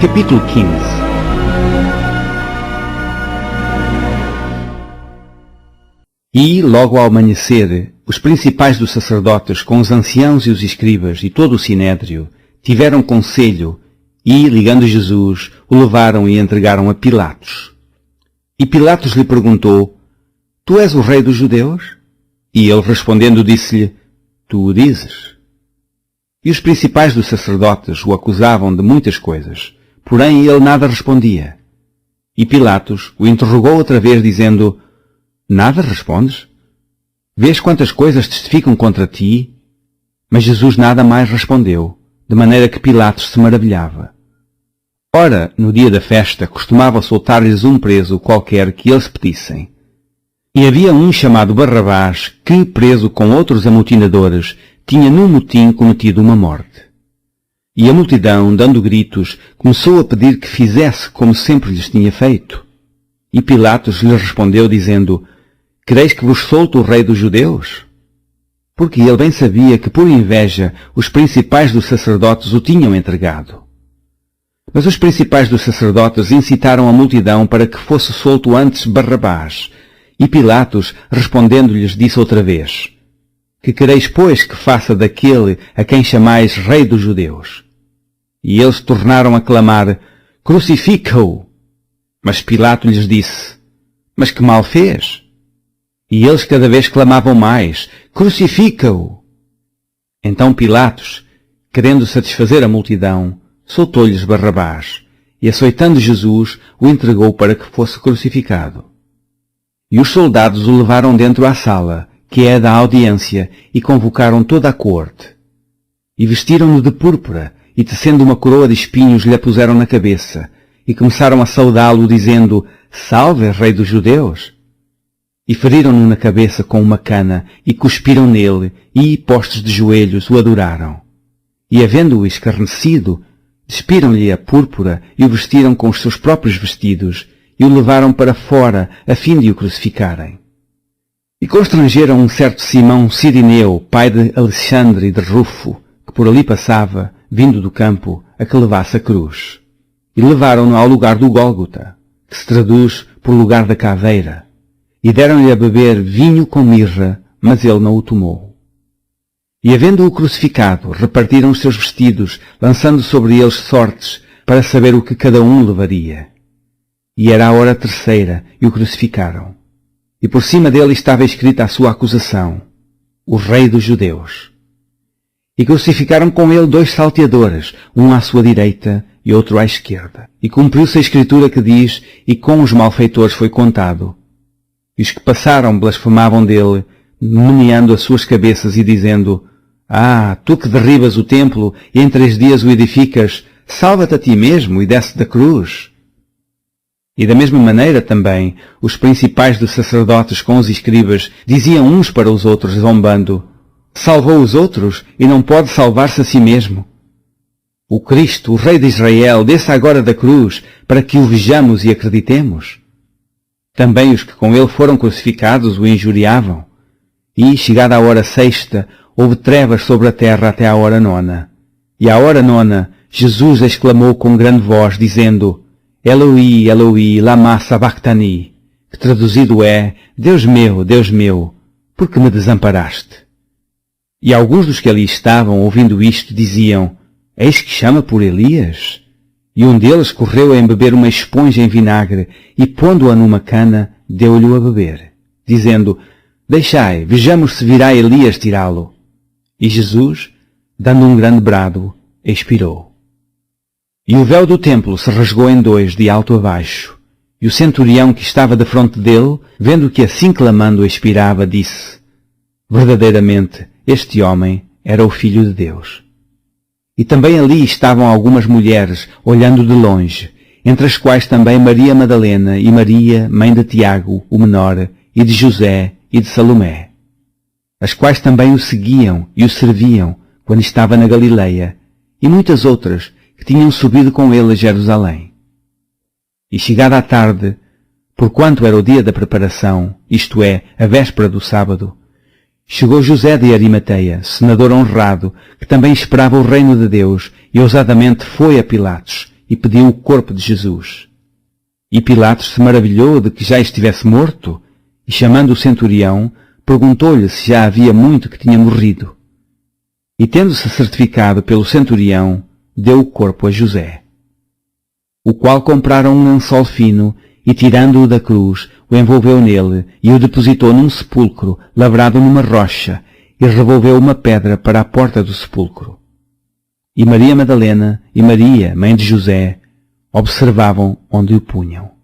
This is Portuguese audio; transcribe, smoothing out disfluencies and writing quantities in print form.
Capítulo 15. E, logo ao amanhecer, os principais dos sacerdotes, com os anciãos e os escribas e todo o sinédrio, tiveram conselho e, ligando Jesus, o levaram e entregaram a Pilatos. E Pilatos lhe perguntou: Tu és o rei dos judeus? E ele respondendo disse-lhe: Tu o dizes. E os principais dos sacerdotes o acusavam de muitas coisas, porém ele nada respondia. E Pilatos o interrogou outra vez, dizendo: Nada respondes? Vês quantas coisas testificam contra ti? Mas Jesus nada mais respondeu, de maneira que Pilatos se maravilhava. Ora, no dia da festa, costumava soltar-lhes um preso qualquer que eles pedissem. E havia um chamado Barrabás, que, preso com outros amotinadores, tinha num motim cometido uma morte. E a multidão, dando gritos, começou a pedir que fizesse como sempre lhes tinha feito. E Pilatos lhes respondeu, dizendo: Quereis que vos solte o rei dos judeus? Porque ele bem sabia que, por inveja, os principais dos sacerdotes o tinham entregado. Mas os principais dos sacerdotes incitaram a multidão para que fosse solto antes Barrabás. E Pilatos, respondendo-lhes, disse outra vez: Que quereis, pois, que faça daquele a quem chamais rei dos judeus? E eles tornaram a clamar: Crucifica-o! Mas Pilato lhes disse: Mas que mal fez? E eles cada vez clamavam mais: Crucifica-o! Então Pilatos, querendo satisfazer a multidão, soltou-lhes Barrabás, e açoitando Jesus, o entregou para que fosse crucificado. E os soldados o levaram dentro à sala, que é a da audiência, e convocaram toda a corte. E vestiram-no de púrpura, e tecendo uma coroa de espinhos lhe a puseram na cabeça, e começaram a saudá-lo, dizendo: Salve, rei dos judeus! E feriram-no na cabeça com uma cana, e cuspiram nele, e, postos de joelhos, o adoraram. E, havendo-o escarnecido, despiram-lhe a púrpura, e o vestiram com os seus próprios vestidos, e o levaram para fora, a fim de o crucificarem. E constrangeram um certo Simão Cirineu, pai de Alexandre e de Rufo, que por ali passava, vindo do campo, a que levasse a cruz. E levaram-no ao lugar do Gólgota, que se traduz por lugar da caveira. E deram-lhe a beber vinho com mirra, mas ele não o tomou. E havendo-o crucificado, repartiram os seus vestidos, lançando sobre eles sortes, para saber o que cada um levaria. E era a hora terceira, e o crucificaram. E por cima dele estava escrita a sua acusação: O Rei dos Judeus. E crucificaram com ele 2 salteadores, um à sua direita e outro à esquerda. E cumpriu-se a escritura que diz: E com os malfeitores foi contado. E os que passaram blasfemavam dele, meneando as suas cabeças e dizendo: Ah, tu que derribas o templo e em 3 dias o edificas, salva-te a ti mesmo e desce da cruz. E da mesma maneira também, os principais dos sacerdotes com os escribas diziam uns para os outros, zombando: Salvou os outros e não pode salvar-se a si mesmo. O Cristo, o Rei de Israel, desça agora da cruz, para que o vejamos e acreditemos. Também os que com ele foram crucificados o injuriavam. E, chegada a hora 6ª, houve trevas sobre a terra até à hora 9ª. E à hora 9ª, Jesus exclamou com grande voz, dizendo: Eloi, Eloi, lama sabachthani, que traduzido é: Deus meu, por que me desamparaste? E alguns dos que ali estavam, ouvindo isto, diziam: Eis que chama por Elias? E um deles correu a embeber uma esponja em vinagre, e pondo-a numa cana, deu-lhe a beber, dizendo: Deixai, vejamos se virá Elias tirá-lo. E Jesus, dando um grande brado, expirou. E o véu do templo se rasgou em 2, de alto a baixo. E o centurião que estava defronte dele, vendo que assim clamando expirava, disse: Verdadeiramente, este homem era o Filho de Deus. E também ali estavam algumas mulheres, olhando de longe, entre as quais também Maria Madalena e Maria, mãe de Tiago, o menor, e de José e de Salomé, as quais também o seguiam e o serviam quando estava na Galileia, e muitas outras que tinham subido com ele a Jerusalém. E chegada a tarde, porquanto era o dia da preparação, isto é, a véspera do sábado, chegou José de Arimateia, senador honrado, que também esperava o reino de Deus, e ousadamente foi a Pilatos, e pediu o corpo de Jesus. E Pilatos se maravilhou de que já estivesse morto, e chamando o centurião, perguntou-lhe se já havia muito que tinha morrido. E tendo-se certificado pelo centurião, deu o corpo a José, o qual compraram um lençol fino, e tirando-o da cruz, o envolveu nele, e o depositou num sepulcro, lavrado numa rocha, e revolveu uma pedra para a porta do sepulcro. E Maria Madalena e Maria, mãe de José, observavam onde o punham.